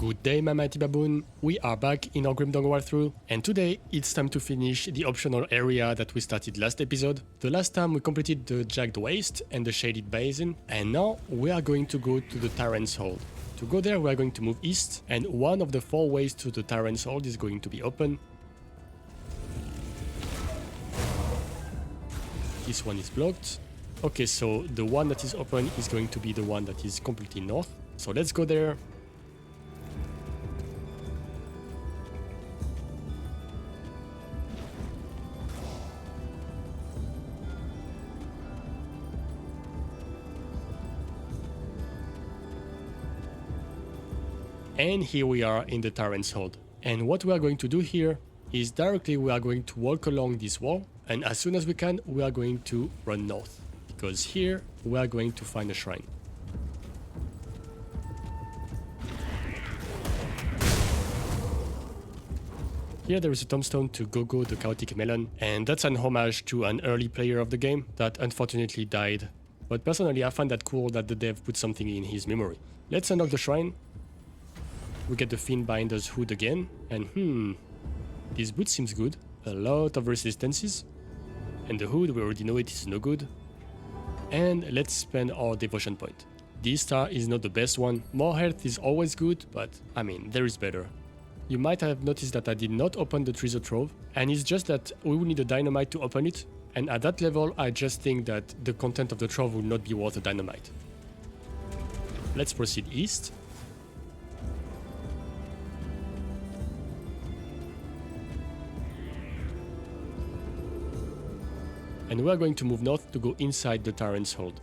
Good day, my mighty baboon. We are back in our Grim Dawn walkthrough, and today it's time to finish the optional area that we started last episode. The last time we completed the Jagged Waste and the Shaded Basin, and now we are going to go to the Tyrant's Hold. To go there, we are going to move east, and one of the 4 ways to the Tyrant's Hold is going to be open. This one is blocked. Okay, so the one that is open is going to be the one that is completely north. So let's go there. And here we are in the Tyrant's Hold. And what we are going to do here is directly we are going to walk along this wall, and as soon as we can we are going to run north, because here we are going to find a shrine. Here there is a tombstone to Gogo the Chaotic Melon, and that's an homage to an early player of the game that unfortunately died. But personally I find that cool that the dev put something in his memory. Let's unlock the shrine. We get the Fiendbinder's hood again, and this boot seems good. A lot of resistances. And the hood, we already know it is no good. And let's spend our devotion point. This star is not the best one. More health is always good, but I mean, there is better. You might have noticed that I did not open the treasure trove, and it's just that we will need a dynamite to open it, and at that level I just think that the content of the trove will not be worth a dynamite. Let's proceed east. And we are going to move north to go inside the Tyrant's Hold.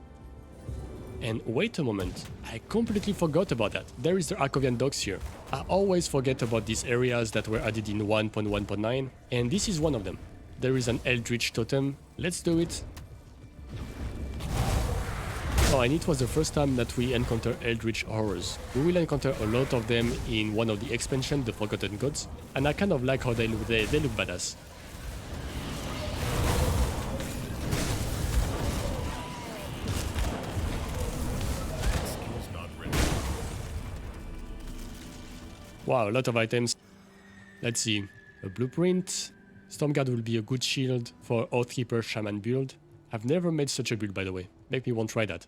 And wait a moment, I completely forgot about that. There is the Arkovian Docks here. I always forget about these areas that were added in 1.1.9, and this is one of them. There is an Eldritch Totem. Let's do it. Oh, and it was the first time that we encounter Eldritch Horrors. We will encounter a lot of them in one of the expansions, the Forgotten Gods, and I kind of like how they look badass. Wow, a lot of items. Let's see. A blueprint. Stormguard will be a good shield for Oathkeeper Shaman build. I've never made such a build, by the way. Make me want to try that.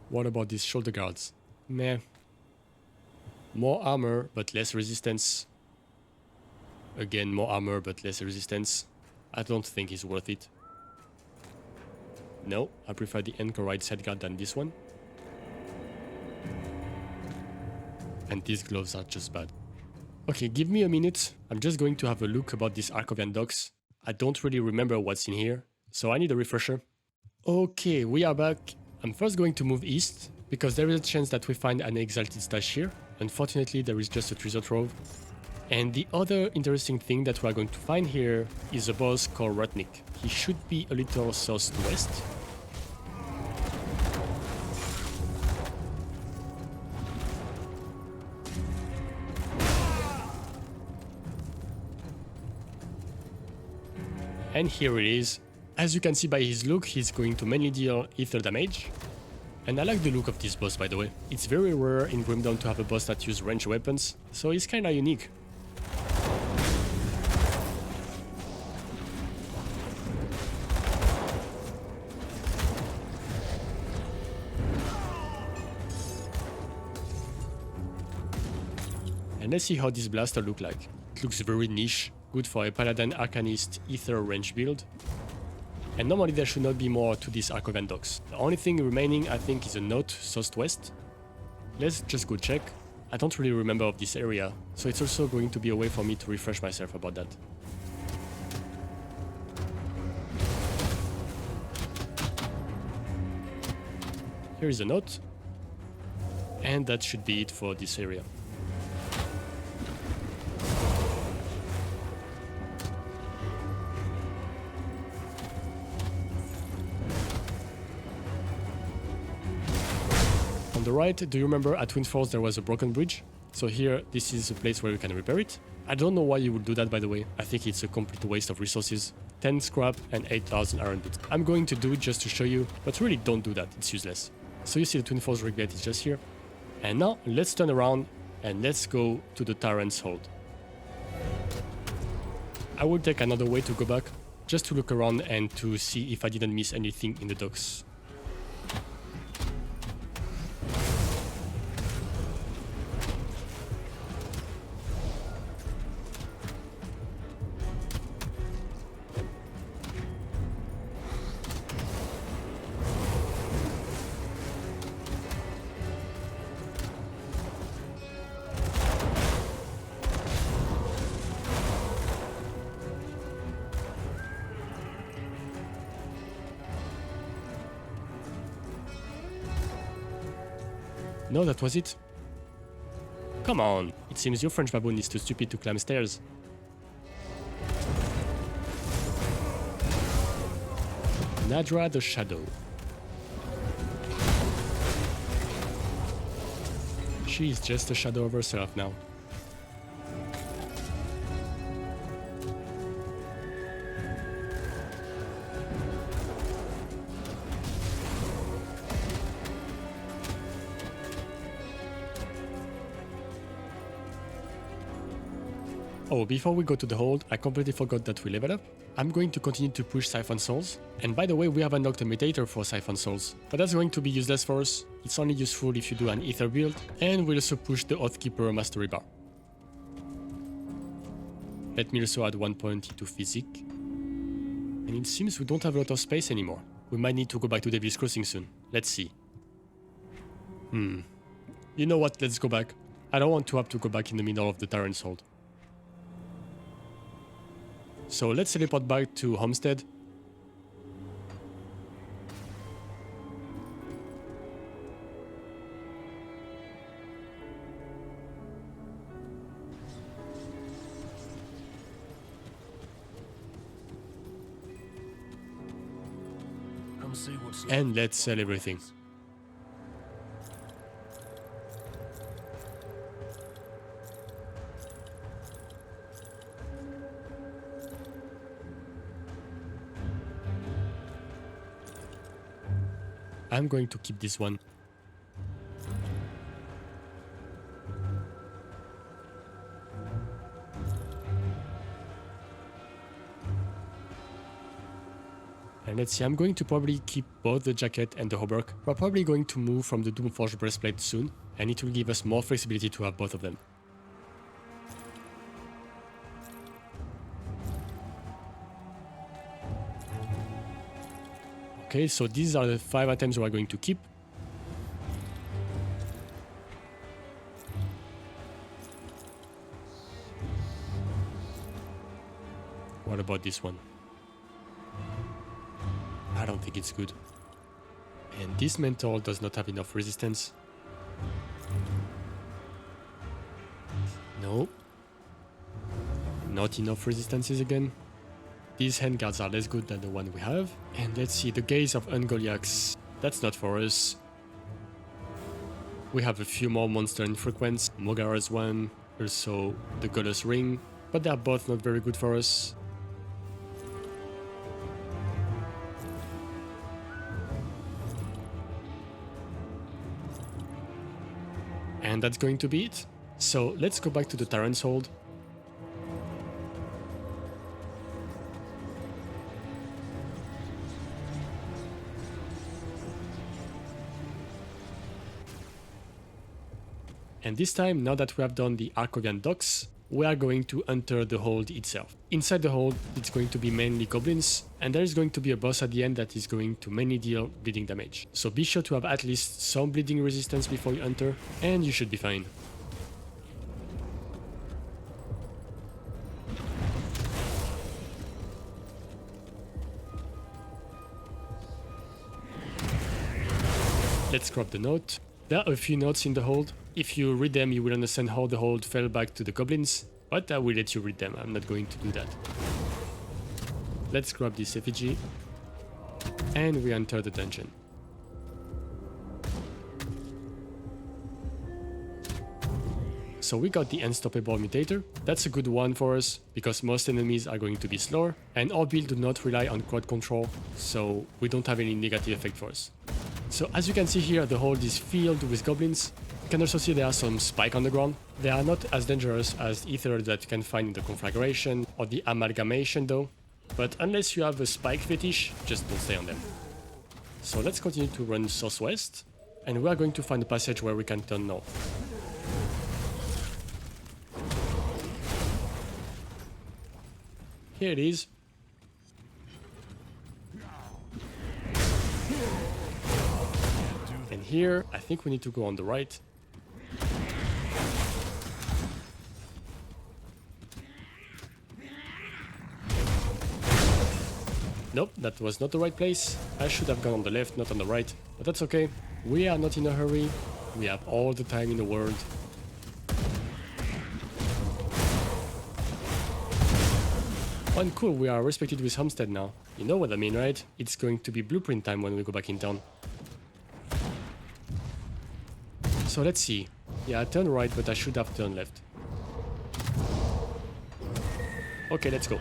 What about these shoulder guards? Meh. More armor, but less resistance. Again, more armor, but less resistance. I don't think it's worth it. No, I prefer the Anchorite side guard than this one. And these gloves are just bad. Okay, give me a minute. I'm just going to have a look about this Arkovian Docks. I don't really remember what's in here, so I need a refresher. Okay, we are back. I'm first going to move east, because there is a chance that we find an exalted stash here. Unfortunately, there is just a treasure trove. And the other interesting thing that we are going to find here is a boss called Ruthless. He should be a little southwest. And here it is. As you can see by his look, he's going to mainly deal ether damage. And I like the look of this boss, by the way. It's very rare in Grim Dawn to have a boss that uses ranged weapons, so it's kinda unique. And let's see how this blaster looks like. It looks very niche. Good for a Paladin Arcanist Ether range build. And normally there should not be more to this Arkovian Docks. The only thing remaining I think is a note southwest. Let's just go check. I don't really remember of this area, so it's also going to be a way for me to refresh myself about that. Here is a note. And that should be it for this area. On the right, do you remember at Twin Falls there was a broken bridge? So here, this is a place where you can repair it. I don't know why you would do that, by the way. I think it's a complete waste of resources. 10 scrap and 8,000 iron bits. I'm going to do it just to show you, but really don't do that, it's useless. So you see the Twin Falls rig gate is just here. And now let's turn around and let's go to the Tyrant's hold. I will take another way to go back, just to look around and to see if I didn't miss anything in the docks. No, that was it. Come on, it seems your French Baboon is too stupid to climb stairs. Nadra the Shadow. She is just a shadow of herself now. Oh, before we go to the hold, I completely forgot that we level up. I'm going to continue to push Siphon Souls. And by the way, we have unlocked a mutator for Siphon Souls, but that's going to be useless for us. It's only useful if you do an Ether build, and we'll also push the Oathkeeper Mastery Bar. Let me also add 1 point into Physique. And it seems we don't have a lot of space anymore. We might need to go back to Devil's Crossing soon. Let's see. You know what, let's go back. I don't want to have to go back in the middle of the Tyrant's hold. So let's teleport back to Homestead. And let's sell everything. I'm going to keep this one. And let's see, I'm going to probably keep both the jacket and the hauberk. We're probably going to move from the Doomforged breastplate soon, and it will give us more flexibility to have both of them. Okay, so these are the 5 items we are going to keep. What about this one? I don't think it's good. And this mentor does not have enough resistance. No. Not enough resistances again. These handguards are less good than the one we have. And let's see, the Gaze of Ungoliaths. That's not for us. We have a few more monsters in frequency. Mogara's one, also the Goddess Ring. But they are both not very good for us. And that's going to be it. So let's go back to the Tyrant's hold. And this time, now that we have done the Arkovian Docks, we are going to enter the hold itself. Inside the hold, it's going to be mainly goblins, and there is going to be a boss at the end that is going to mainly deal bleeding damage. So be sure to have at least some bleeding resistance before you enter, and you should be fine. Let's grab the note. There are a few notes in the hold. If you read them, you will understand how the hold fell back to the goblins, but I will let you read them. I'm not going to do that. Let's grab this effigy, and we enter the dungeon. So we got the Unstoppable Mutator. That's a good one for us, because most enemies are going to be slower, and our build do not rely on crowd control, so we don't have any negative effect for us. So as you can see here, the hold is filled with goblins, You can also see there are some spikes on the ground. They are not as dangerous as ether that you can find in the conflagration or the amalgamation though. But unless you have a spike fetish, just don't stay on them. So let's continue to run southwest, and we are going to find a passage where we can turn north. Here it is. And here, I think we need to go on the right. Nope, that was not the right place. I should have gone on the left, not on the right. But that's okay. We are not in a hurry. We have all the time in the world. Oh, and cool, we are respected with Homestead now. You know what I mean, right? It's going to be blueprint time when we go back in town. So let's see. Yeah, I turned right, but I should have turned left. Okay, let's go.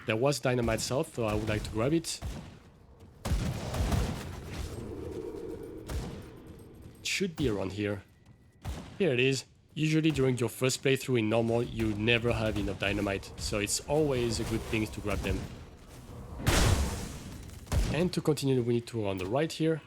There was dynamite south, so I would like to grab it. It should be around here. Here it is. Usually during your first playthrough in normal, you never have enough dynamite, so it's always a good thing to grab them. And to continue, we need to go on the right here.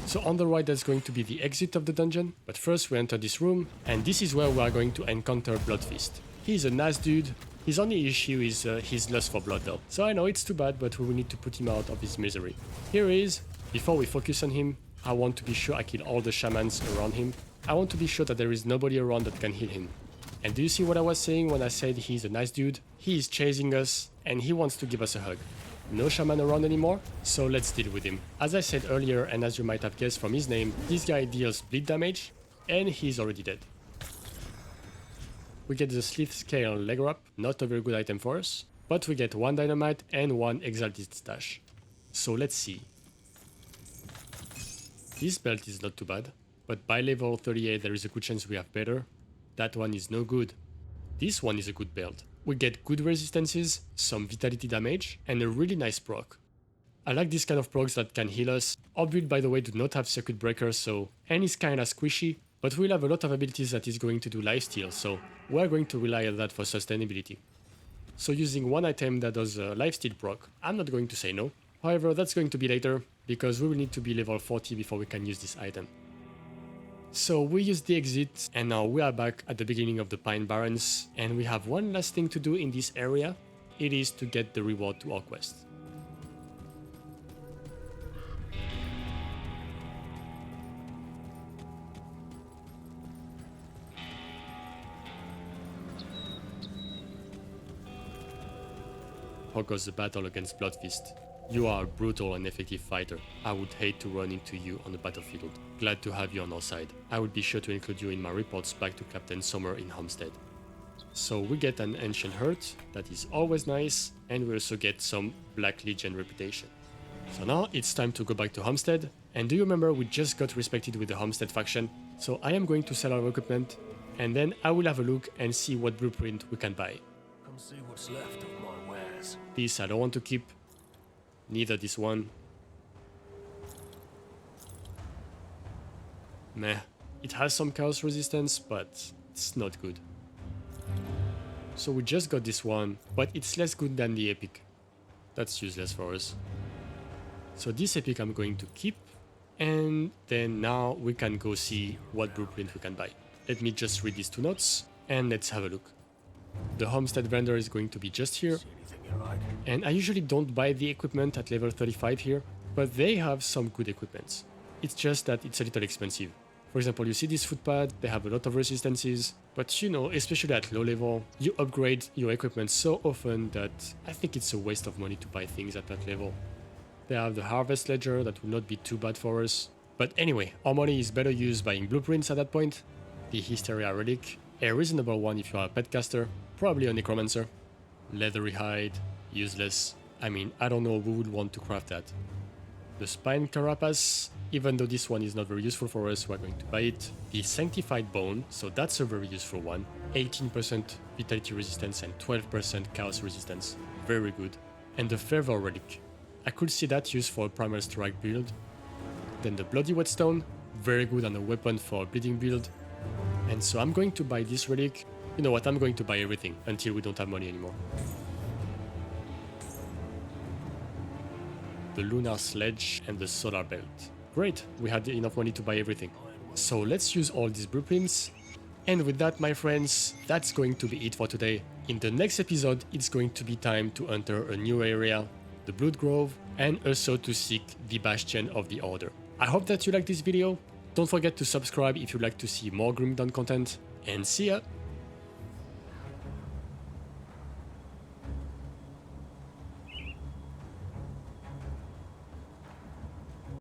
So on the right, that's going to be the exit of the dungeon. But first we enter this room, and this is where we are going to encounter Bloodfeast. He's a nice dude. His only issue is his lust for blood though. So I know it's too bad, but we will need to put him out of his misery. Here he is. Before we focus on him, I want to be sure I kill all the shamans around him. I want to be sure that there is nobody around that can heal him. And do you see what I was saying when I said he's a nice dude? He is chasing us, and he wants to give us a hug. No shaman around anymore, so let's deal with him. As I said earlier, and as you might have guessed from his name, this guy deals bleed damage, and he's already dead. We get the Slith Scale leg wrap, not a very good item for us, but we get 1 dynamite and 1 exalted stash. So let's see. This belt is not too bad, but by level 38 there is a good chance we have better. That one is no good. This one is a good belt. We get good resistances, some vitality damage, and a really nice proc. I like this kind of procs that can heal us. Our build, by the way, do not have circuit breakers, and is kinda squishy, but we'll have a lot of abilities that is going to do lifesteal, so we're going to rely on that for sustainability. So using one item that does a lifesteal proc, I'm not going to say no. However, that's going to be later, because we will need to be level 40 before we can use this item. So we used the exit, and now we are back at the beginning of the Pine Barrens, and we have one last thing to do in this area. It is to get the reward to our quest. How goes the battle against Bloodfeast? You are a brutal and effective fighter. I would hate to run into you on the battlefield. Glad to have you on our side. I will be sure to include you in my reports back to Captain Sommer in Homestead. So we get an Ancient Hurt, that is always nice, and we also get some Black Legion reputation. So now it's time to go back to Homestead, and do you remember we just got respected with the Homestead faction? So I am going to sell our equipment, and then I will have a look and see what blueprint we can buy. Come see what's left of my wares. This I don't want to keep. Neither this one. Meh. It has some chaos resistance, but it's not good. So we just got this one, but it's less good than the epic. That's useless for us. So this epic I'm going to keep, and then now we can go see what blueprint we can buy. Let me just read these 2 notes, and let's have a look. The homestead vendor is going to be just here. See anything you like? And I usually don't buy the equipment at level 35 here, but they have some good equipments. It's just that it's a little expensive. For example, you see this footpad, they have a lot of resistances, but you know, especially at low level, you upgrade your equipment so often that I think it's a waste of money to buy things at that level. They have the harvest ledger that will not be too bad for us. But anyway, our money is better used buying blueprints at that point. The Hysteria relic, a reasonable one if you are a pet caster, probably a necromancer. Leathery hide, useless. I mean, I don't know who would want to craft that. The spine carapace, even though this one is not very useful for us, we're going to buy it. The sanctified bone, so that's a very useful one. 18% vitality resistance and 12% chaos resistance. Very good. And the fervor relic. I could see that used for a primal strike build. Then the bloody whetstone, very good on a weapon for a bleeding build. And so I'm going to buy this relic. You know what, I'm going to buy everything until we don't have money anymore. The lunar sledge and the solar belt. Great, we had enough money to buy everything. So let's use all these blueprints. And with that, my friends, that's going to be it for today. In the next episode, it's going to be time to enter a new area, the Blood Grove, and also to seek the Bastion of the Order. I hope that you liked this video. Don't forget to subscribe if you'd like to see more Grim Dawn content, and see ya!